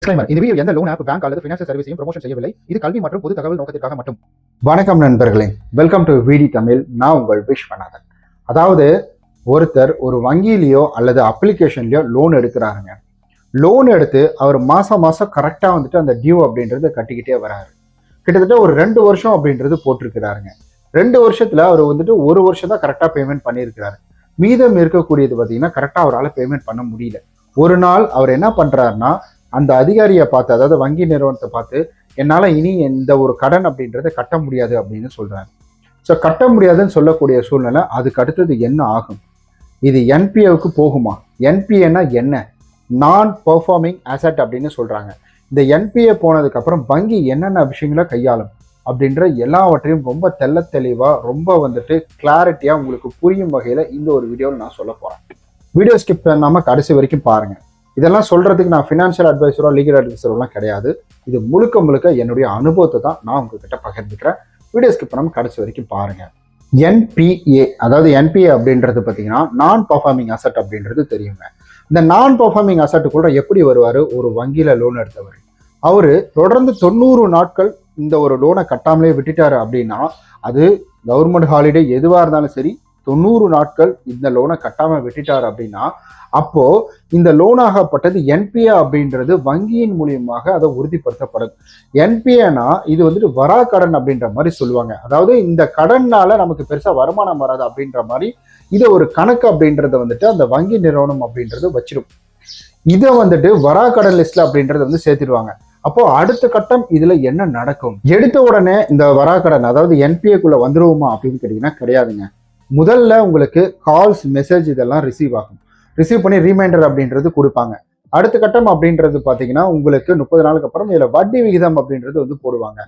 இந்த வீடியோ எந்த loan app bank அல்லது ஃபினான்ஷியல் சர்வீஸையும் ப்ரமோஷன் செய்யவில்லை. இது கல்வி மற்றும் பொது தகவல் நோக்கத்திற்காக மட்டும். வணக்கம் நண்பர்களே, வெல்கம் டு விடி தமிழ். நான் உங்கள் விஸ்வநாதன். அதாவது ஒருத்தர் ஒரு வங்கியிலையோ அல்லது அப்ளிகேஷன்லையோ லோன் எடுக்கிறாருங்க. லோன் எடுத்து அவர் மாசம் கரெக்டாக வந்துட்டு அந்த டியூ அப்படின்றத கட்டிக்கிட்டே வராரு. கிட்டத்தட்ட ஒரு 2 வருஷம் அப்படின்றது போட்டிருக்கிறாருங்க. 2 வருஷத்துல அவர் வந்துட்டு 1 வருஷம் தான் கரெக்டாக பேமெண்ட் பண்ணியிருக்கிறாரு. மீதம் இருக்கக்கூடியது பார்த்தீங்கன்னா கரெக்டாக அவரால் பேமெண்ட் பண்ண முடியல. ஒரு நாள் அவர் என்ன பண்றாருன்னா, அந்த அதிகாரியை பார்த்து, அதாவது வங்கி நிறுவனத்தை பார்த்து, என்னால் இனி எந்த ஒரு கடன் அப்படின்றத கட்ட முடியாது அப்படின்னு சொல்றாரு. ஸோ கட்ட முடியாதுன்னு சொல்லக்கூடிய சூழ்நிலை, அதுக்கு அடுத்தது என்ன ஆகும்? இது என்பிஏவுக்கு போகுமா? என்பிஏன்னா என்ன? நான் பெர்ஃபார்மிங் அசட் அப்படின்னு சொல்றாங்க. இந்த என்பிஏ போனதுக்கு அப்புறம் வங்கி என்னென்ன விஷயங்களை கையாளும் அப்படின்ற எல்லாவற்றையும் ரொம்ப தெளிவாக ரொம்ப வந்துட்டு கிளாரிட்டியாக உங்களுக்கு புரியும் வகையில் இந்த ஒரு வீடியோவில் நான் சொல்ல போகிறேன். வீடியோ ஸ்கிப் பண்ணாமல் கடைசி வரைக்கும் பாருங்க. இதெல்லாம் சொல்றதுக்கு நான் ஃபினான்ஷியல் அட்வைசரோ லீகல் அட்வைசரோலாம் கிடையாது. இது முழுக்க என்னுடைய அனுபவத்தை தான் நான் உங்ககிட்ட பகிர்ந்துக்கிறேன். வீடியோ ஸ்கிப் பண்ணாமல் கடைசி வரைக்கும் பாருங்க. என்பிஏ, அதாவது என்பிஏ அப்படின்றது பார்த்தீங்கன்னா நான் பெர்ஃபார்மிங் அசட் அப்படின்றது தெரியுங்க. இந்த நான் பெர்ஃபார்மிங் அசட்டுக்குள்ள எப்படி வருவார்? ஒரு வங்கியில லோன் எடுத்தவர் அவரு தொடர்ந்து 90 நாட்கள் இந்த ஒரு லோனை கட்டாமலே விட்டுட்டாரு அப்படின்னா, அது கவர்மெண்ட் ஹாலிடே எதுவாக இருந்தாலும் சரி, 90 நாட்கள் இந்த லோனை கட்டாம விட்டுட்டார் அப்படின்னா, அப்போ இந்த லோனாகப்பட்டது என்பிஏ அப்படின்றது வங்கியின் மூலியமாக அதை உறுதிப்படுத்தப்படும். என்பிஏனா இது வந்துட்டு வரா கடன் அப்படின்ற மாதிரி சொல்லுவாங்க. அதாவது இந்த கடன்னால நமக்கு பெருசா வருமானம் வராது அப்படின்ற மாதிரி இதை ஒரு கணக்கு அப்படின்றத வந்துட்டு அந்த வங்கி நிறுவனம் அப்படின்றது வச்சிடும். இதை வந்துட்டு வரா கடன் லிஸ்ட்ல அப்படின்றத வந்து சேர்த்திடுவாங்க. அப்போ அடுத்த கட்டம் இதுல என்ன நடக்கும்? எடுத்த உடனே இந்த வரா கடன், அதாவது என்பிஏக்குள்ள வந்துருவோமா அப்படின்னு கேட்டீங்கன்னா கிடையாதுங்க. முதல்ல உங்களுக்கு கால்ஸ், மெசேஜ் இதெல்லாம் ரிசீவ் ஆகும். ரிசீவ் பண்ணி ரீமைண்டர் அப்படின்றது கொடுப்பாங்க. அடுத்த கட்டம் அப்படின்றது பார்த்தீங்கன்னா உங்களுக்கு 30 நாளுக்கு அப்புறம் இதில் வட்டி விகிதம் அப்படின்றது வந்து போடுவாங்க.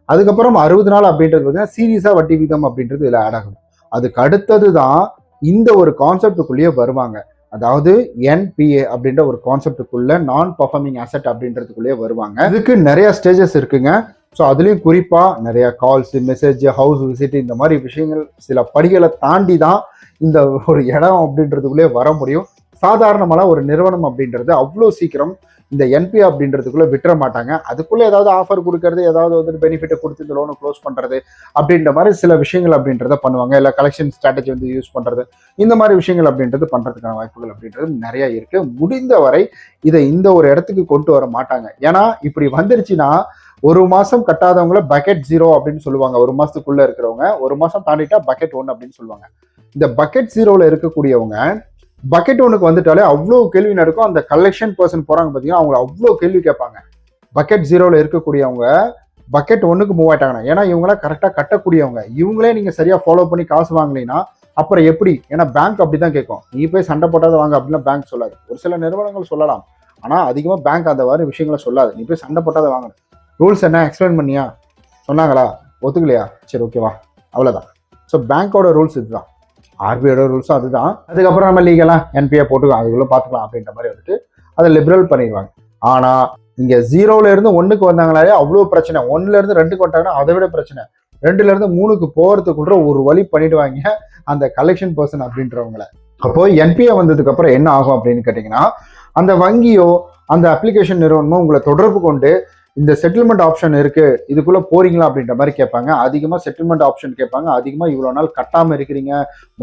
அதுக்கப்புறம் 60 நாள் அப்படின்றது பார்த்தீங்கன்னா சீரியஸாக வட்டி விகிதம் அப்படின்றது இதில் ஆட் ஆகும். அதுக்கு அடுத்தது தான் இந்த ஒரு கான்செப்டுக்குள்ளேயே வருவாங்க. அதாவது என்பிஏ அப்படின்ற ஒரு கான்செப்டுக்குள்ள நான் பெர்ஃபார்மிங் அசட் அப்படின்றதுக்குள்ளேயே வருவாங்க. இதுக்கு நிறைய ஸ்டேஜஸ் இருக்குங்க. ஸோ அதுலேயும் குறிப்பாக நிறைய கால்ஸ், மெசேஜ், ஹவுஸ் விசிட் இந்த மாதிரி விஷயங்கள் சில படிகளை தாண்டி தான் இந்த ஒரு இடம் அப்படின்றதுக்குள்ளே வர முடியும். சாதாரணமான ஒரு நிறுவனம் அப்படின்றது அவ்வளோ சீக்கிரம் இந்த என்பிஏ அப்படின்றதுக்குள்ளே விட்டுற மாட்டாங்க. அதுக்குள்ளே ஏதாவது ஆஃபர் கொடுக்கறது, ஏதாவது வந்துட்டு பெனிஃபிட்டை கொடுத்து இந்த லோனை க்ளோஸ் பண்ணுறது அப்படின்ற மாதிரி சில விஷயங்கள் அப்படின்றத பண்ணுவாங்க. இல்லை கலெக்ஷன் ஸ்ட்ராட்டஜி வந்து யூஸ் பண்ணுறது, இந்த மாதிரி விஷயங்கள் அப்படின்றது பண்ணுறதுக்கான வாய்ப்புகள் அப்படின்றது நிறைய இருக்குது. முடிந்த வரை இதை இந்த ஒரு இடத்துக்கு கொண்டு வர மாட்டாங்க. ஏன்னா இப்படி வந்துருச்சுன்னா 1 மாதம் கட்டாதவங்கள பக்கெட் 0 அப்படின்னு சொல்லுவாங்க. 1 மாதத்துக்குள்ளே இருக்கிறவங்க 1 மாதம் தாண்டிட்டா பக்கெட் 1 அப்படின்னு சொல்லுவாங்க. இந்த பக்கெட் 0ல இருக்கக்கூடியவங்க பக்கெட் 1க்கு வந்துட்டாலே அவ்வளோ கேள்வி நடக்கும். அந்த கலெக்ஷன் பர்சன் போறாங்க பார்த்தீங்கன்னா, அவங்க அவ்வளோ கேள்வி கேட்பாங்க. பக்கெட் 0ல இருக்கக்கூடியவங்க பக்கெட் 1க்கு மூவ் ஆயிட்டாங்கன்னா, ஏன்னா இவங்களாம் கரெக்டாக கட்டக்கூடியவங்க. இவங்களே நீங்கள் சரியாக ஃபாலோ பண்ணி காசு வாங்கலைன்னா அப்புறம் எப்படி? ஏன்னா பேங்க் அப்படி தான் கேட்கும். நீ போய் சண்டை போட்டாத வாங்க அப்படின்னா பேங்க் சொல்லாது. ஒரு சில நிறுவனங்கள் சொல்லலாம், ஆனால் அதிகமாக பேங்க் அந்த மாதிரி விஷயங்களை சொல்லாது. நீ போய் சண்டை போட்டாத வாங்க. ரூல்ஸ் என்ன எக்ஸ்பிளைன் பண்ணியா? சொன்னாங்களா? ஒத்துக்கலையா? சரி ஓகேவா, அவ்வளோதான். ஸோ பேங்க்கோட ரூல்ஸ் இதுதான், ஆர்பிஐயோட ரூல்ஸும் அதுதான். அதுக்கப்புறம் நம்ம லீகலாக என்பிஏ போட்டுக்கலாம், அதுக்குள்ளே பார்த்துக்கலாம் அப்படின்ற மாதிரி வந்துட்டு அதை லிபரல் பண்ணிடுவாங்க. ஆனால் இங்கே 0ல இருந்து 1க்கு வந்தாங்களாலே அவ்வளோ பிரச்சனை. 1ல இருந்து 2க்கு வந்தாங்கன்னா அதை விட பிரச்சனை. 2ல இருந்து 3க்கு போகிறதுக்குள்ள ஒரு வழி பண்ணிடுவாங்க அந்த கலெக்ஷன் பர்சன் அப்படின்றவங்கள. அப்போ என்பிஏ வந்ததுக்கு அப்புறம் என்ன ஆகும் அப்படின்னு கேட்டிங்கன்னா, அந்த வங்கியோ அந்த அப்ளிகேஷன் நிறுவனமோ உங்களை தொடர்பு கொண்டு இந்த செட்டில்மெண்ட் ஆப்ஷன் இருக்கு, இதுக்குள்ள போறீங்களா அப்படின்ற மாதிரி கேட்பாங்க. அதிகமா செட்டில்மெண்ட் ஆப்ஷன் கேட்பாங்க. அதிகமா இவ்வளவு நாள் கட்டாம இருக்கிறீங்க,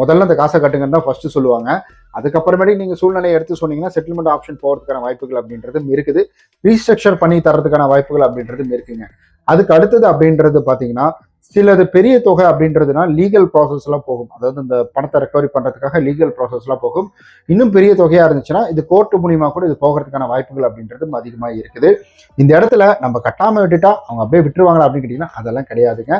முதல்ல அந்த காசை கட்டுங்கன்னு தான் ஃபர்ஸ்ட் சொல்லுவாங்க. அதுக்கப்புறமேட்டு நீங்க சூழ்நிலையை எடுத்து சொன்னீங்கன்னா செட்டில்மெண்ட் ஆப்ஷன் போறதுக்கான வாய்ப்புகள் அப்படின்றதும் இருக்குது. ரீஸ்ட்ரக்சர் பண்ணி தரதுக்கான வாய்ப்புகள் அப்படின்றதும் இருக்குங்க. அதுக்கு அடுத்தது அப்படின்றது பாத்தீங்கன்னா, சிலது பெரிய தொகை அப்படின்றதுனா லீகல் ப்ராசஸ் எல்லாம் போகும். அதாவது இந்த பணத்தை ரெக்கவரி பண்றதுக்காக லீகல் ப்ராசஸ் எல்லாம் போகும். இன்னும் பெரிய தொகையா இருந்துச்சுன்னா இது கோர்ட் மூலியமா கூட இது போகிறதுக்கான வாய்ப்புகள் அப்படின்றதும் அதிகமா இருக்குது. இந்த இடத்துல நம்ம கட்டாம விட்டுட்டா அவங்க அப்படியே விட்டுருவாங்களா அப்படின்னு கேட்டீங்கன்னா அதெல்லாம் கிடையாதுங்க.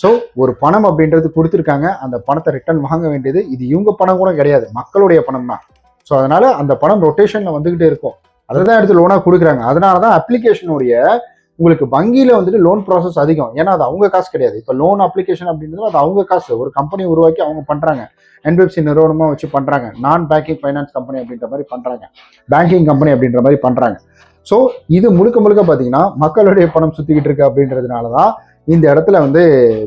ஸோ ஒரு பணம் அப்படின்றது கொடுத்துருக்காங்க, அந்த பணத்தை ரிட்டர்ன் வாங்க வேண்டியது இது இவங்க பணம் கூட கிடையாது, மக்களுடைய பணம் தான். ஸோ அதனால அந்த பணம் ரொட்டேஷன்ல வந்துகிட்டே இருக்கும். அதை தான் எடுத்து லோனா கொடுக்குறாங்க. அதனாலதான் அப்ளிகேஷனுடைய உங்களுக்கு வங்கியில வந்துட்டு லோன் ப்ராசஸ் அதிகம். ஏன்னா அது அவங்க காசு கிடையாது. இப்போ லோன் அப்ளிகேஷன் அப்படின்றது அது அவங்க காசு. ஒரு கம்பெனி உருவாக்கி அவங்க பண்றாங்க, என்பிஎஃப்சி நிறுவனமா வச்சு பண்றாங்க, நான் பேங்கிங் ஃபைனான்ஸ் கம்பெனி அப்படின்ற மாதிரி பண்றாங்க, பேங்கிங் கம்பெனி அப்படின்ற மாதிரி பண்றாங்க. ஸோ இது முழுக்க பார்த்தீங்கன்னா மக்களுடைய பணம் சுத்திக்கிட்டு இருக்கு அப்படின்றதுனாலதான் இந்த இடத்துல வந்து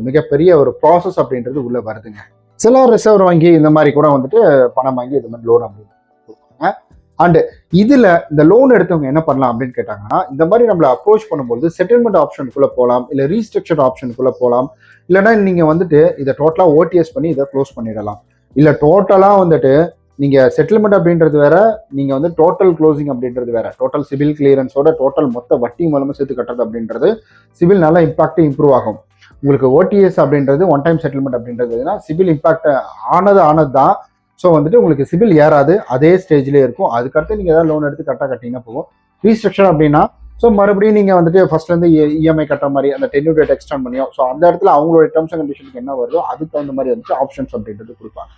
மிகப்பெரிய ஒரு ப்ராசஸ் அப்படின்றது உள்ள வருதுங்க. சில ரிசர்வ் வங்கி இந்த மாதிரி கூட வந்துட்டு பணம் வாங்கி இது மாதிரி லோன் அப்படின்னு கொடுப்பாங்க. அண்ட் இதுல இந்த லோன் எடுத்தவங்க என்ன பண்ணலாம் அப்படின்னு கேட்டாங்கன்னா, இந்த மாதிரி நம்மள அப்ரோச் பண்ணும்போது செட்டில்மெண்ட் ஆப்ஷனுக்குள்ள போகலாம், இல்ல ரீஸ்ட்ரக்சர் ஆப்ஷனுக்குள்ள போகலாம், இல்லைன்னா நீங்க வந்துட்டு இதை டோட்டலா ஓடிஎஸ் பண்ணி இதை க்ளோஸ் பண்ணிடலாம். இல்ல டோட்டலா வந்துட்டு நீங்க செட்டில்மெண்ட் அப்படின்றது வேற, நீங்க வந்து டோட்டல் க்ளோசிங் அப்படின்றது வேற. டோட்டல் சிவில் கிளியரன்ஸோட டோட்டல் மொத்த வட்டி மூலமா சேர்த்து கட்டுறது அப்படின்றது சிவில் நல்லா இம்பாக்ட் இம்ப்ரூவ் ஆகும். உங்களுக்கு ஓடிஎஸ் அப்படின்றது ஒன் டைம் செட்டில்மெண்ட் அப்படின்றதுனா சிவில் இம்பாக்ட் ஆனது தான். ஸோ வந்துட்டு உங்களுக்கு சிவில் ஏறாது, அதே ஸ்டேஜ்லேயே இருக்கும். அதுக்கடுத்து நீங்கள் ஏதாவது லோன் எடுத்து கரெக்டாக கட்டிங்கன்னா போகும். ரீஸ்ட்ரக்சர் அப்படின்னா ஸோ மறுபடியும் நீங்கள் வந்துட்டு ஃபர்ஸ்ட்லேருந்து இஎம்ஐ கட்டுற மாதிரி அந்த டென்யூர் டேட் எக்ஸ்டெண்ட் பண்ணியோ, ஸோ அந்த இடத்துல அவங்களோட டேர்ம்ஸ் அண்ட் கண்டிஷனுக்கு என்ன வருதோ அதுக்கு தகுந்த மாதிரி வந்துட்டு ஆப்ஷன்ஸ் அப்படின்றது கொடுப்பாங்க.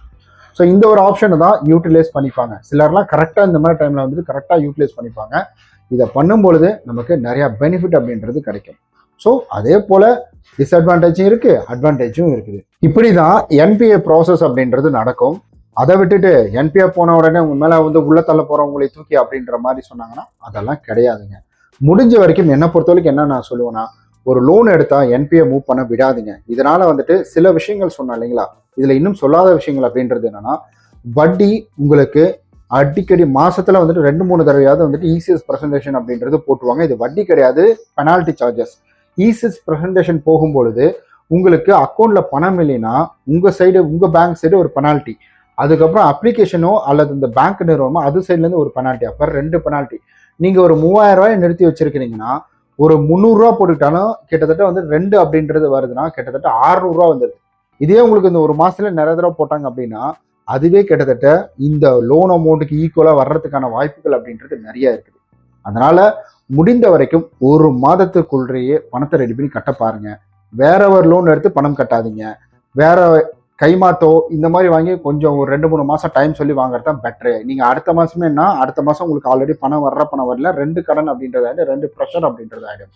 ஸோ இந்த ஒரு ஆப்ஷனை தான் யூட்டிலைஸ் பண்ணிப்பாங்க. சிலர்லாம் கரெக்டாக இந்த மாதிரி டைமில் வந்துட்டு கரெக்டாக யூட்டிலைஸ் பண்ணிப்பாங்க. இதை பண்ணும்பொழுது நமக்கு நிறையா பெனிஃபிட் அப்படின்றது கிடைக்கும். ஸோ அதே போல் டிஸ்அட்வான்டேஜும் இருக்குது, அட்வான்டேஜும் இருக்குது. இப்படி தான் என்பிஏ ப்ராசஸ் அப்படின்றது நடக்கும். அதை விட்டுட்டு என்பிஏ போன உடனே உங்க மேலே வந்து உள்ள தள்ள போகிறவங்களை தூக்கி அப்படின்ற மாதிரி சொன்னாங்கன்னா அதெல்லாம் கிடையாதுங்க. முடிஞ்ச வரைக்கும் என்னை பொறுத்த வரைக்கும் என்ன நான் சொல்லுவேன்னா, ஒரு லோன் எடுத்தா என்பிஏ மூவ் பண்ண விடாதுங்க. இதனால வந்துட்டு சில விஷயங்கள் சொன்னேன் இல்லைங்களா, இதுல இன்னும் சொல்லாத விஷயங்கள் அப்படின்றது என்னன்னா, வட்டி உங்களுக்கு அடிக்கடி மாசத்துல வந்துட்டு 2-3 தடவையாவது வந்துட்டு இசிஎஸ் பிரசன்டேஷன் அப்படின்றது போட்டுவாங்க. இது வட்டி கிடையாது, பெனால்டி சார்ஜஸ். இசிஎஸ் பிரசன்டேஷன் போகும்பொழுது உங்களுக்கு அக்கௌண்ட்ல பணம் இல்லைன்னா உங்க சைடு, உங்க பேங்க் சைடு ஒரு பெனால்ட்டி, அதுக்கப்புறம் அப்ளிகேஷனோ அல்லது இந்த பேங்க் நிறுவனமோ அது சைட்லேருந்து ஒரு பெனால்ட்டி. அப்போ 2 பெனால்ட்டி. நீங்கள் ஒரு 3000 ரூபாய் நிறுத்தி வச்சிருக்கிறீங்கன்னா ஒரு 300 ரூபா போட்டுக்கிட்டாலும் கிட்டத்தட்ட வந்து 2 அப்படின்றது வருதுன்னா கிட்டத்தட்ட 600 ரூபா வந்துடுது. இதே உங்களுக்கு இந்த ஒரு மாசத்துல நிறைய தடவை போட்டாங்க அப்படின்னா அதுவே கிட்டத்தட்ட இந்த லோன் அமௌண்ட்டுக்கு ஈக்குவலாக வர்றதுக்கான வாய்ப்புகள் அப்படின்றது நிறைய இருக்குது. அதனால முடிந்த வரைக்கும் ஒரு மாதத்துக்குள்ளேயே பணத்தை ரெடி பண்ணி கட்ட பாருங்க. வேற ஒரு லோன் எடுத்து பணம் கட்டாதீங்க. வேற கைமாத்தோ இந்த மாதிரி வாங்கி கொஞ்சம் ஒரு 2-3 மாசம் டைம் சொல்லி வாங்குறது தான் பெட்ரு. நீங்க அடுத்த மாசமே என்ன, அடுத்த மாசம் உங்களுக்கு ஆல்ரெடி பணம் பணம் வரல, 2 கடன் அப்படின்றது ஆகிடும், 2 ப்ரெஷர் அப்படின்றது ஆகிடும்.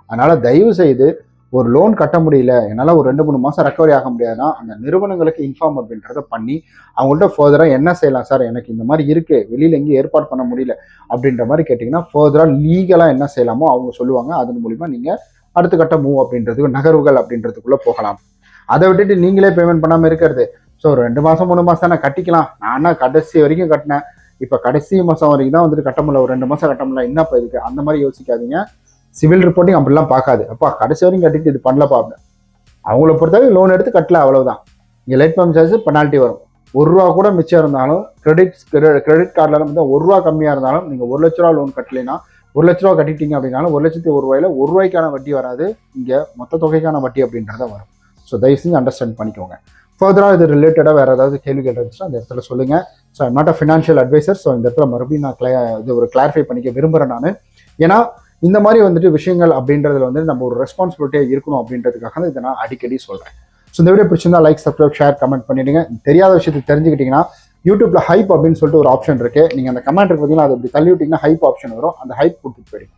அதனால தயவு செய்து ஒரு லோன் கட்ட முடியல, என்னால் ஒரு 2-3 மாசம் ரெக்கவரி ஆக முடியாதுன்னா அந்த நிறுவனங்களுக்கு இன்ஃபார்ம் அப்படின்றத பண்ணி அவங்கள்ட்ட ஃபர்தராக என்ன செய்யலாம் சார், எனக்கு இந்த மாதிரி இருக்கு, வெளியில எங்கேயும் ஏற்பாடு பண்ண முடியல அப்படின்ற மாதிரி கேட்டிங்கன்னா ஃபர்தராக லீகலாக என்ன செய்யலாமோ அவங்க சொல்லுவாங்க. அதன் மூலிமா நீங்க அடுத்த கட்ட மூவ் அப்படின்றதுக்கு, நகர்வுகள் அப்படின்றதுக்குள்ள போகலாம். அதை விட்டுட்டு நீங்களே பேமெண்ட் பண்ணாமல் இருக்கிறது. ஸோ 2 மாதம் 3 மாதம் தான் கட்டிக்கலாம், நானா கடைசி வரைக்கும் கட்டினேன், இப்போ கடைசி மாதம் வரைக்கும் தான் வந்துட்டு கட்ட முடியல, ஒரு 2 மாதம் கட்ட முடியல, என்னப்பா இதுக்கு, அந்த மாதிரி யோசிக்காதீங்க. சிவில் ரிப்போர்ட்டிங் அப்படிலாம் பார்க்காது. அப்பா கடைசி வரைக்கும் கட்டிட்டு இது பண்ணலப்பா அப்படின்னு அவங்கள பொறுத்தவரை லோன் எடுத்து கட்டல, அவ்வளவுதான். இங்கே லேட் பேமெண்ட் சார்ஜ் பெனால்ட்டி வரும். 1 ரூபா கூட மிச்சம் இருந்தாலும் கிரெடிட் கார்டில் வந்து 1 ரூபா கம்மியாக இருந்தாலும் நீங்கள் 1 லட்ச ரூபா லோன் கட்டலைன்னா 1 லட்ச ரூபா கட்டிட்டீங்க அப்படின்னாலும் 1,01,000 ரூபாயில 1 ரூபாய்க்கான வட்டி வராது, இங்கே மொத்த தொகைக்கான வட்டி அப்படின்றத வரும். ஸோ தயவு செஞ்சு அண்டர்ஸ்டாண்ட் பண்ணிக்கோங்க. ஃபர்தராக இது ரிலேட்டடாக வேறு ஏதாவது கேள்வி கேட்டுருந்துச்சுன்னா அந்த இடத்துல சொல்லுங்கள். So I'm not a financial advisor. So இந்த இடத்துல மறுபடியும் நான் இது ஒரு கிளாரிஃபை பண்ணிக்க விரும்புகிறேன் நான். ஏன்னா இந்த மாதிரி வந்துட்டு விஷயங்கள் அப்படின்றதுல வந்து நம்ம ஒரு ரெஸ்பான்சிபிலிட்டியாக இருக்கணும் அப்படின்றதுக்காக தான் இதை நான் அடிக்கடி சொல்கிறேன். ஸோ இந்த வீடியோ பிடிச்சிருந்தா லைக், சப்ஸ்கிரைப், ஷேர், கமெண்ட் பண்ணிடுங்க. தெரியாத விஷயத்தை தெரிஞ்சுக்கிட்டிங்கன்னா யூடியூப்ல ஹைப் அப்படின்னு சொல்லிட்டு ஒரு ஆப்ஷன் இருக்கு. நீங்கள் அந்த கமெண்ட் இருக்கு பார்த்தீங்கன்னா அதை இப்படி தள்ளி விட்டிங்கன்னா ஹைப் ஆப்ஷன் வரும். அந்த ஹைப் கொடுத்துட்டு போயிடுங்க.